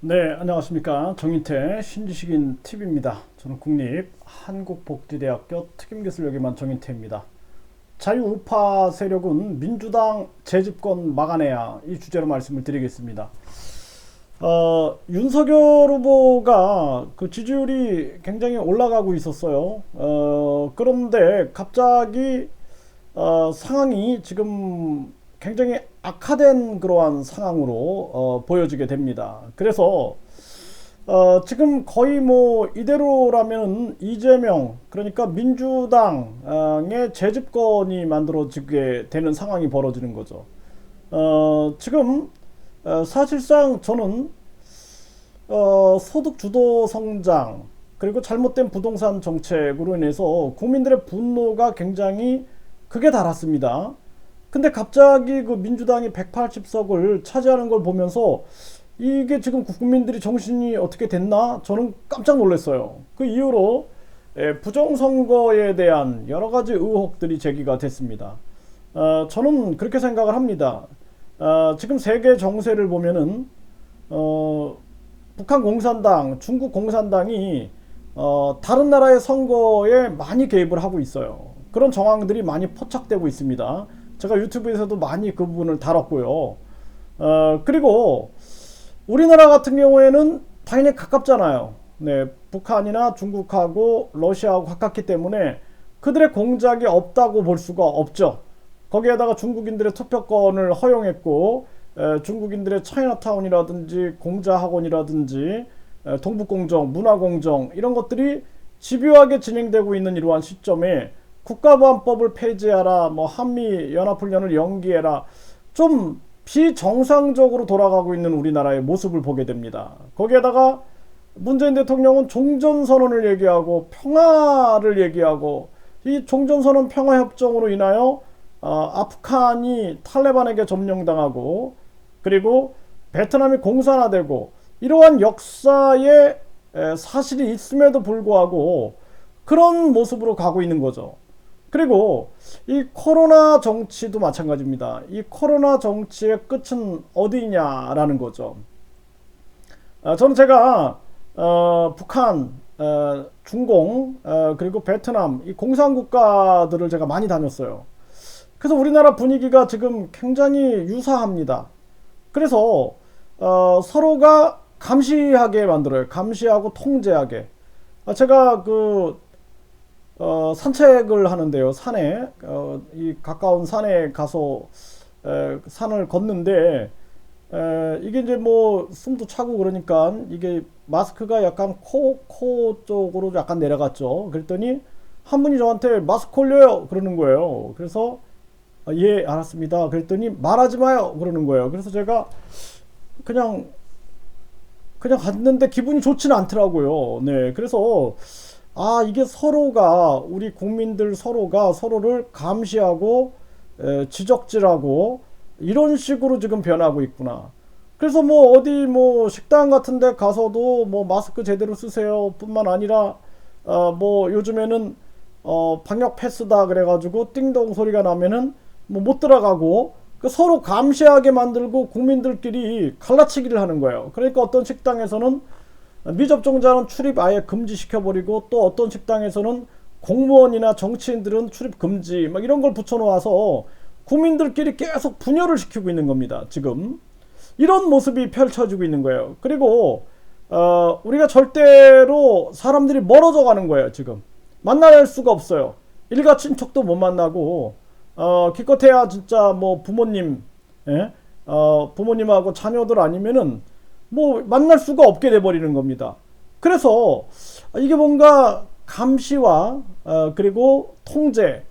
네, 안녕하십니까. 정인태 신지식인 TV입니다. 저는 국립 한국복지대학교 특임기술여기만 정인태입니다. 자유우파 세력은 민주당 재집권 막아내야, 이 주제로 말씀을 드리겠습니다. 윤석열 후보가 그 지지율이 굉장히 올라가고 있었어요. 그런데 갑자기 상황이 지금 굉장히 악화된 그러한 상황으로 보여지게 됩니다. 그래서 지금 거의 뭐 이대로라면 이재명, 그러니까 민주당의 재집권이 만들어지게 되는 상황이 벌어지는 거죠. 지금 사실상 저는 소득 주도 성장, 그리고 잘못된 부동산 정책으로 인해서 국민들의 분노가 굉장히 극에 달았습니다. 근데 갑자기 그 민주당이 180석을 차지하는 걸 보면서 이게 지금 국민들이 정신이 어떻게 됐나? 저는 깜짝 놀랐어요. 그 이후로 부정선거에 대한 여러 가지 의혹들이 제기가 됐습니다. 저는 그렇게 생각을 합니다. 지금 세계 정세를 보면은 북한 공산당, 중국 공산당이 다른 나라의 선거에 많이 개입을 하고 있어요. 그런 정황들이 많이 포착되고 있습니다. 제가 유튜브에서도 많이 그 부분을 다뤘고요. 그리고 우리나라 같은 경우에는 당연히 가깝잖아요. 네, 북한이나 중국하고 러시아하고 가깝기 때문에 그들의 공작이 없다고 볼 수가 없죠. 거기에다가 중국인들의 투표권을 허용했고, 중국인들의 차이나타운이라든지 공자학원이라든지 동북공정, 문화공정 이런 것들이 집요하게 진행되고 있는 이러한 시점에 국가보안법을 폐지하라, 뭐 한미연합훈련을 연기해라, 좀 비정상적으로 돌아가고 있는 우리나라의 모습을 보게 됩니다. 거기에다가 문재인 대통령은 종전선언을 얘기하고 평화를 얘기하고, 이 종전선언 평화협정으로 인하여 아프간이 탈레반에게 점령당하고, 그리고 베트남이 공산화되고, 이러한 역사의 사실이 있음에도 불구하고 그런 모습으로 가고 있는 거죠. 그리고 이 코로나 정치도 마찬가지입니다. 이 코로나 정치의 끝은 어디냐라는 거죠. 저는 제가 북한, 중공, 그리고 베트남 이 공산국가들을 제가 많이 다녔어요. 그래서 우리나라 분위기가 지금 굉장히 유사합니다. 그래서 서로가 감시하게 만들어요. 감시하고 통제하게. 제가 산책을 하는데요. 산에, 이 가까운 산에 가서, 산을 걷는데, 이게 이제 뭐, 숨도 차고 그러니까, 이게 마스크가 약간 코 쪽으로 약간 내려갔죠. 그랬더니, 한 분이 저한테 마스크 올려요! 그러는 거예요. 그래서, 예, 알았습니다. 그랬더니, 말하지 마요! 그러는 거예요. 그래서 제가 그냥, 갔는데 기분이 좋지는 않더라고요. 네. 그래서, 이게 서로가, 우리 국민들 서로가 서로를 감시하고 지적질하고 이런 식으로 지금 변하고 있구나. 그래서 뭐 어디 뭐 식당 같은 데 가서도 뭐 마스크 제대로 쓰세요 뿐만 아니라 뭐 요즘에는 방역 패스다 그래가지고 띵동 소리가 나면은 뭐 못 들어가고, 그 서로 감시하게 만들고 국민들끼리 갈라치기를 하는 거예요. 그러니까 어떤 식당에서는 미접종자는 출입 아예 금지시켜버리고, 또 어떤 식당에서는 공무원이나 정치인들은 출입 금지 막 이런 걸 붙여놓아서 국민들끼리 계속 분열을 시키고 있는 겁니다. 지금 이런 모습이 펼쳐지고 있는 거예요. 그리고 우리가 절대로 사람들이 멀어져 가는 거예요. 지금 만날 수가 없어요. 일가 친척도 못 만나고, 기껏해야 진짜 뭐 부모님, 예? 부모님하고 자녀들 아니면은 뭐 만날 수가 없게 돼버리는 겁니다. 그래서 이게 뭔가 감시와 그리고 통제,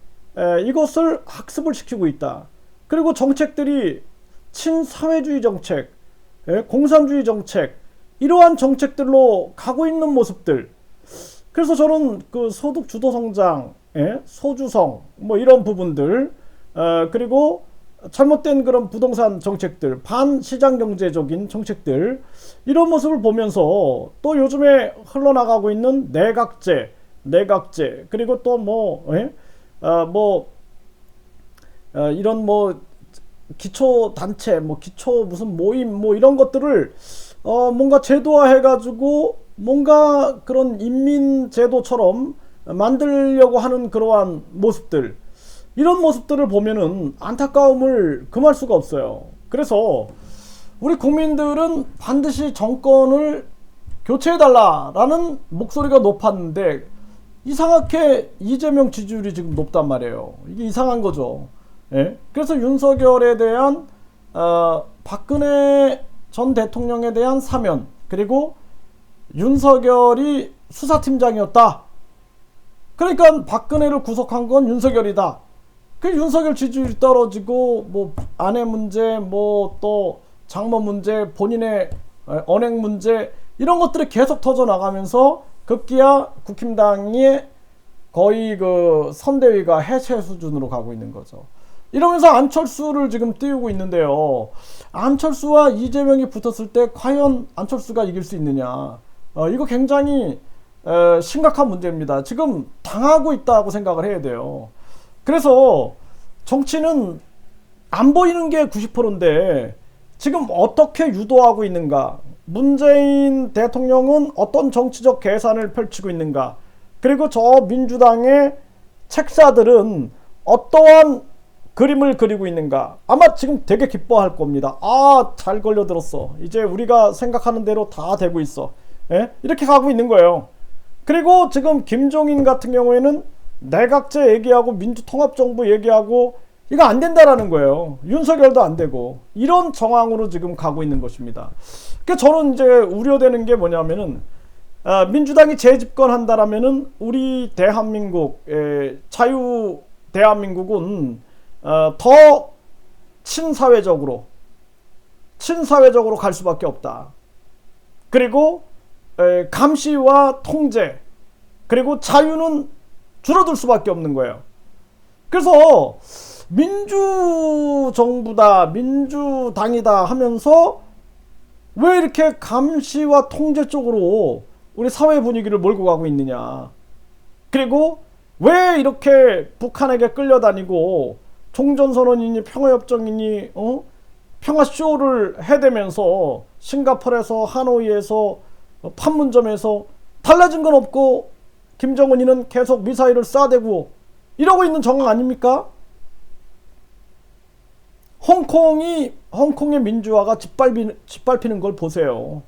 이것을 학습을 시키고 있다. 그리고 정책들이 친사회주의 정책, 공산주의 정책, 이러한 정책들로 가고 있는 모습들. 그래서 저는 그 소득 주도 성장, 소주성 뭐 이런 부분들, 그리고 잘못된 그런 부동산 정책들, 반시장 경제적인 정책들, 이런 모습을 보면서 또 요즘에 흘러나가고 있는 내각제, 그리고 또 뭐, 이런 뭐 기초 단체, 뭐 기초 무슨 모임, 뭐 이런 것들을 뭔가 제도화해가지고 뭔가 그런 인민제도처럼 만들려고 하는 그러한 모습들, 이런 모습들을 보면은 안타까움을 금할 수가 없어요. 그래서 우리 국민들은 반드시 정권을 교체해달라라는 목소리가 높았는데 이상하게 이재명 지지율이 지금 높단 말이에요. 이게 이상한 거죠. 예? 그래서 윤석열에 대한 박근혜 전 대통령에 대한 사면, 그리고 윤석열이 수사팀장이었다. 그러니까 박근혜를 구속한 건 윤석열이다. 그 윤석열 지지율이 떨어지고 뭐 아내 문제, 뭐 또 장모 문제, 본인의 언행 문제, 이런 것들이 계속 터져 나가면서 급기야 국힘당이 거의 그 선대위가 해체 수준으로 가고 있는 거죠. 이러면서 안철수를 지금 띄우고 있는데요. 안철수와 이재명이 붙었을 때 과연 안철수가 이길 수 있느냐? 이거 굉장히 심각한 문제입니다. 지금 당하고 있다고 생각을 해야 돼요. 그래서 정치는 안 보이는 게 90%인데 지금 어떻게 유도하고 있는가? 문재인 대통령은 어떤 정치적 계산을 펼치고 있는가? 그리고 저 민주당의 책사들은 어떠한 그림을 그리고 있는가? 아마 지금 되게 기뻐할 겁니다. 아, 잘 걸려들었어. 이제 우리가 생각하는 대로 다 되고 있어. 예? 이렇게 가고 있는 거예요. 그리고 지금 김종인 같은 경우에는 내각제 얘기하고 민주통합정부 얘기하고 이거 안 된다라는 거예요. 윤석열도 안 되고 이런 정황으로 지금 가고 있는 것입니다. 그러니까 저는 이제 우려되는 게 뭐냐면은 민주당이 재집권한다라면은 우리 대한민국 자유 대한민국은 더 친사회적으로 갈 수밖에 없다. 그리고 감시와 통제, 그리고 자유는 줄어들 수밖에 없는 거예요. 그래서 민주정부다, 민주당이다 하면서 왜 이렇게 감시와 통제 쪽으로 우리 사회 분위기를 몰고 가고 있느냐. 그리고 왜 이렇게 북한에게 끌려다니고 종전선언이니 평화협정이니 평화쇼를 해대면서 싱가포르에서 하노이에서 판문점에서 달라진 건 없고 김정은이는 계속 미사일을 쏴대고 이러고 있는 정황 아닙니까? 홍콩의 민주화가 짓밟히는 걸 보세요.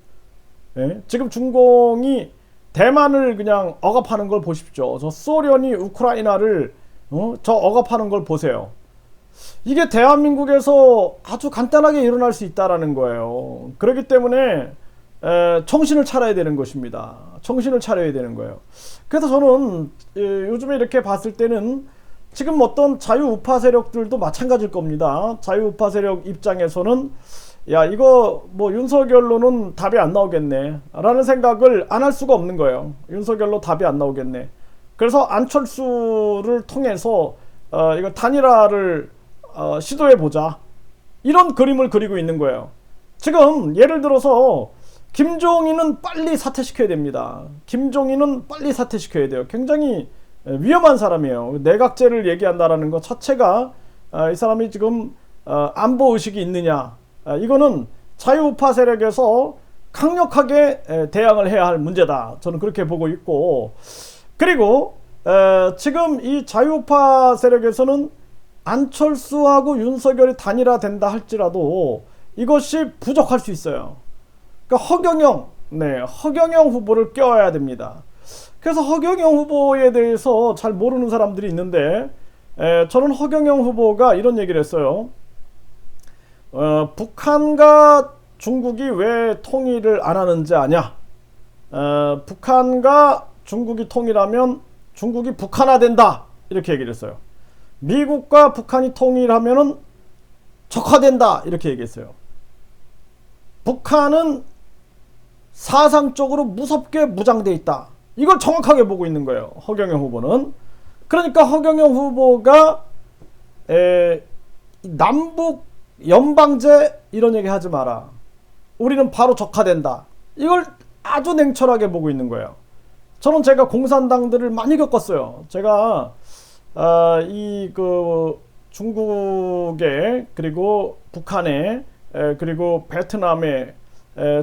예? 지금 중공이 대만을 그냥 억압하는 걸 보십시오. 저 소련이 우크라이나를 저 억압하는 걸 보세요. 이게 대한민국에서 아주 간단하게 일어날 수 있다라는 거예요. 그렇기 때문에 정신을 차려야 되는 것입니다. 정신을 차려야 되는 거예요. 그래서 저는 요즘에 이렇게 봤을 때는 지금 어떤 자유우파 세력들도 마찬가지일 겁니다. 자유우파 세력 입장에서는 야, 이거 뭐 윤석열로는 답이 안 나오겠네 라는 생각을 안 할 수가 없는 거예요. 윤석열로 답이 안 나오겠네. 그래서 안철수를 통해서 이거 단일화를 시도해보자, 이런 그림을 그리고 있는 거예요. 지금 예를 들어서 김종인은 빨리 사퇴시켜야 됩니다. 김종인은 빨리 사퇴시켜야 돼요. 굉장히 위험한 사람이에요. 내각제를 얘기한다라는 것 자체가 이 사람이 지금 안보의식이 있느냐, 이거는 자유우파 세력에서 강력하게 대항을 해야 할 문제다. 저는 그렇게 보고 있고, 그리고 지금 이 자유우파 세력에서는 안철수하고 윤석열이 단일화된다 할지라도 이것이 부족할 수 있어요. 그러니까 허경영 후보를 껴야 됩니다. 그래서 허경영 후보에 대해서 잘 모르는 사람들이 있는데 저는 허경영 후보가 이런 얘기를 했어요. 북한과 중국이 왜 통일을 안 하는지 아냐? 북한과 중국이 통일하면 중국이 북한화된다, 이렇게 얘기를 했어요. 미국과 북한이 통일하면은 적화된다, 이렇게 얘기했어요. 북한은 사상적으로 무섭게 무장돼 있다, 이걸 정확하게 보고 있는 거예요, 허경영 후보는. 그러니까 허경영 후보가 남북 연방제 이런 얘기 하지 마라, 우리는 바로 적화된다, 이걸 아주 냉철하게 보고 있는 거예요. 저는 제가 공산당들을 많이 겪었어요. 제가 중국에, 그리고 북한에, 그리고 베트남에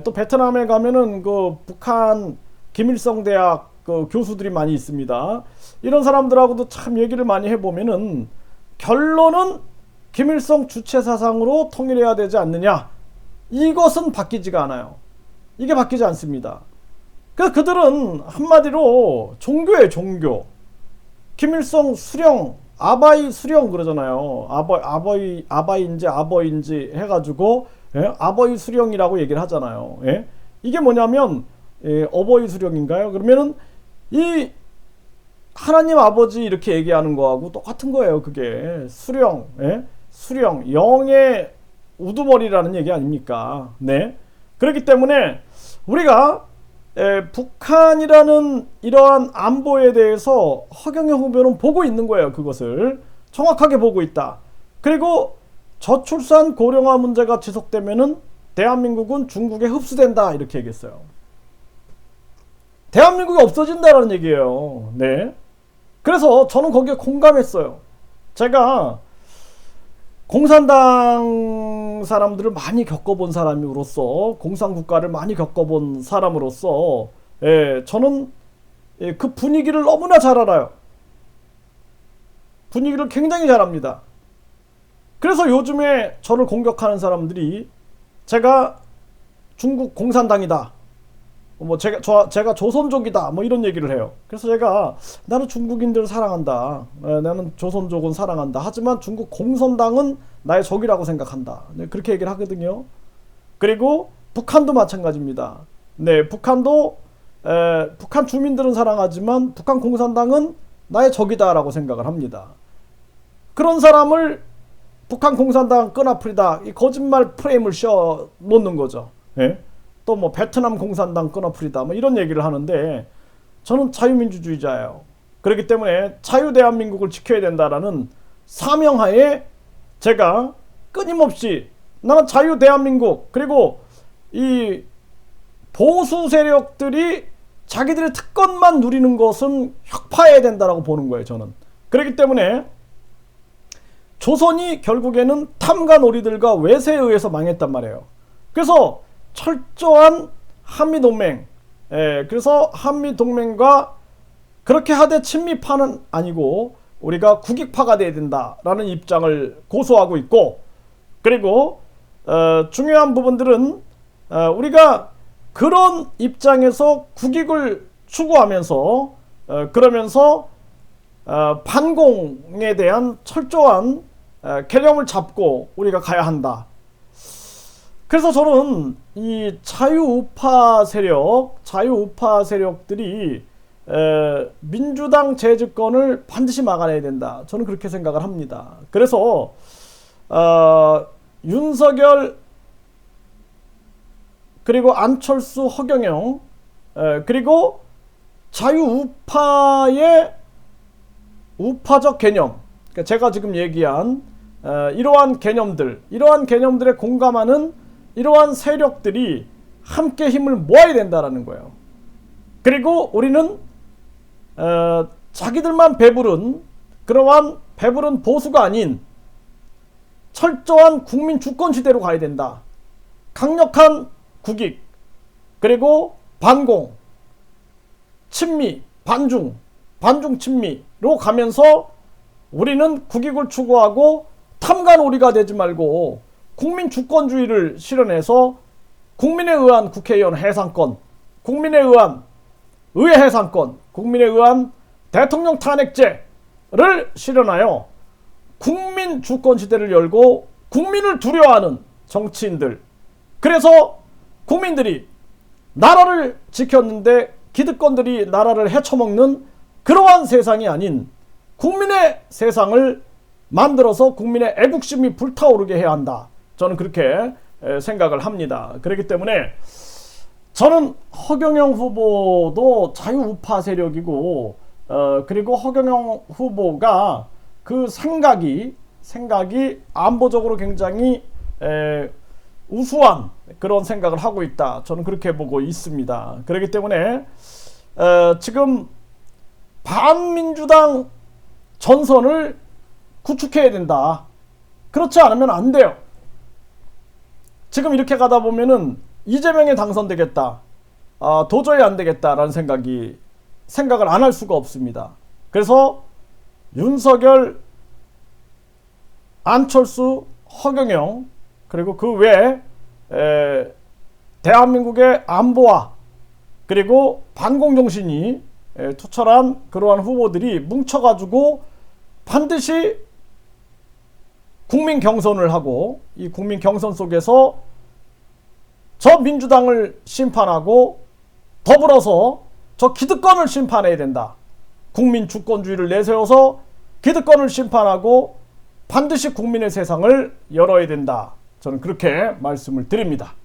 또 베트남에 가면은 그 북한 김일성 대학 그 교수들이 많이 있습니다. 이런 사람들하고도 참 얘기를 많이 해보면은 결론은 김일성 주체 사상으로 통일해야 되지 않느냐. 이것은 바뀌지가 않아요. 이게 바뀌지 않습니다. 그래서 그들은 한마디로 종교예요, 종교. 김일성 수령, 아바이 수령 그러잖아요. 아바이인지 아버인지 해가지고 아버이 수령이라고 얘기를 하잖아요. 이게 뭐냐면 어버이 수령인가요? 그러면은 이 하나님 아버지 이렇게 얘기하는 거하고 똑같은 거예요. 그게 수령, 수령, 영의 우두머리라는 얘기 아닙니까? 네. 그렇기 때문에 우리가 북한이라는 이러한 안보에 대해서 허경영 후보는 보고 있는 거예요. 그것을 정확하게 보고 있다. 그리고 저출산 고령화 문제가 지속되면은 대한민국은 중국에 흡수된다 이렇게 얘기했어요. 대한민국이 없어진다라는 얘기예요. 네. 그래서 저는 거기에 공감했어요. 제가 공산당 사람들을 많이 겪어본 사람으로서, 공산국가를 많이 겪어본 사람으로서, 저는 그 분위기를 너무나 잘 알아요. 분위기를 굉장히 잘 압니다. 그래서 요즘에 저를 공격하는 사람들이 제가 중국 공산당이다, 뭐 제가 조선족이다, 뭐 이런 얘기를 해요. 그래서 제가 나는 중국인들을 사랑한다, 나는 조선족은 사랑한다, 하지만 중국 공산당은 나의 적이라고 생각한다, 네, 그렇게 얘기를 하거든요. 그리고 북한도 마찬가지입니다. 네, 북한도 북한 주민들은 사랑하지만 북한 공산당은 나의 적이다라고 생각을 합니다. 그런 사람을 북한 공산당 끄나풀이다, 이 거짓말 프레임을 씌워 놓는 거죠. 네? 또 뭐 베트남 공산당 끄나풀이다, 뭐 이런 얘기를 하는데 저는 자유민주주의자예요. 그렇기 때문에 자유 대한민국을 지켜야 된다라는 사명하에 제가 끊임없이 나는 자유 대한민국, 그리고 이 보수 세력들이 자기들의 특권만 누리는 것은 혁파해야 된다라고 보는 거예요, 저는. 그렇기 때문에 조선이 결국에는 탐관 오리들과 외세에 의해서 망했단 말이에요. 그래서 철저한 한미동맹, 그래서 한미동맹과 그렇게 하되 친미파는 아니고 우리가 국익파가 돼야 된다라는 입장을 고수하고 있고, 그리고 중요한 부분들은 우리가 그런 입장에서 국익을 추구하면서 그러면서 반공에 대한 철저한 개념을 잡고 우리가 가야 한다. 그래서 저는 이 자유우파 세력들이 민주당 재집권을 반드시 막아내야 된다, 저는 그렇게 생각을 합니다. 그래서 윤석열, 그리고 안철수, 허경영, 그리고 자유우파의 우파적 개념, 그러니까 제가 지금 얘기한 이러한 개념들에 공감하는 이러한 세력들이 함께 힘을 모아야 된다라는 거예요. 그리고 우리는 자기들만 배부른, 그러한 배부른 보수가 아닌 철저한 국민 주권 시대로 가야 된다. 강력한 국익, 그리고 반공, 친미, 반중 친미로 가면서 우리는 국익을 추구하고 탐관오리가 되지 말고 국민 주권주의를 실현해서 국민에 의한 국회의원 해산권, 국민에 의한 의회 해산권, 국민에 의한 대통령 탄핵제를 실현하여 국민 주권 시대를 열고 국민을 두려워하는 정치인들, 그래서 국민들이 나라를 지켰는데 기득권들이 나라를 헤쳐먹는 그러한 세상이 아닌 국민의 세상을 만들어서 국민의 애국심이 불타오르게 해야 한다, 저는 그렇게 생각을 합니다. 그렇기 때문에 저는 허경영 후보도 자유우파 세력이고, 그리고 허경영 후보가 그 생각이 안보적으로 굉장히 우수한 그런 생각을 하고 있다, 저는 그렇게 보고 있습니다. 그렇기 때문에 지금 반민주당 전선을 구축해야 된다. 그렇지 않으면 안 돼요. 지금 이렇게 가다 보면은 이재명이 당선되겠다, 도저히 안 되겠다라는 생각을 안 할 수가 없습니다. 그래서 윤석열, 안철수, 허경영, 그리고 그 외에 대한민국의 안보와 그리고 반공정신이 투철한 그러한 후보들이 뭉쳐가지고 반드시 국민 경선을 하고, 이 국민 경선 속에서 저 민주당을 심판하고 더불어서 저 기득권을 심판해야 된다. 국민 주권주의를 내세워서 기득권을 심판하고 반드시 국민의 세상을 열어야 된다. 저는 그렇게 말씀을 드립니다.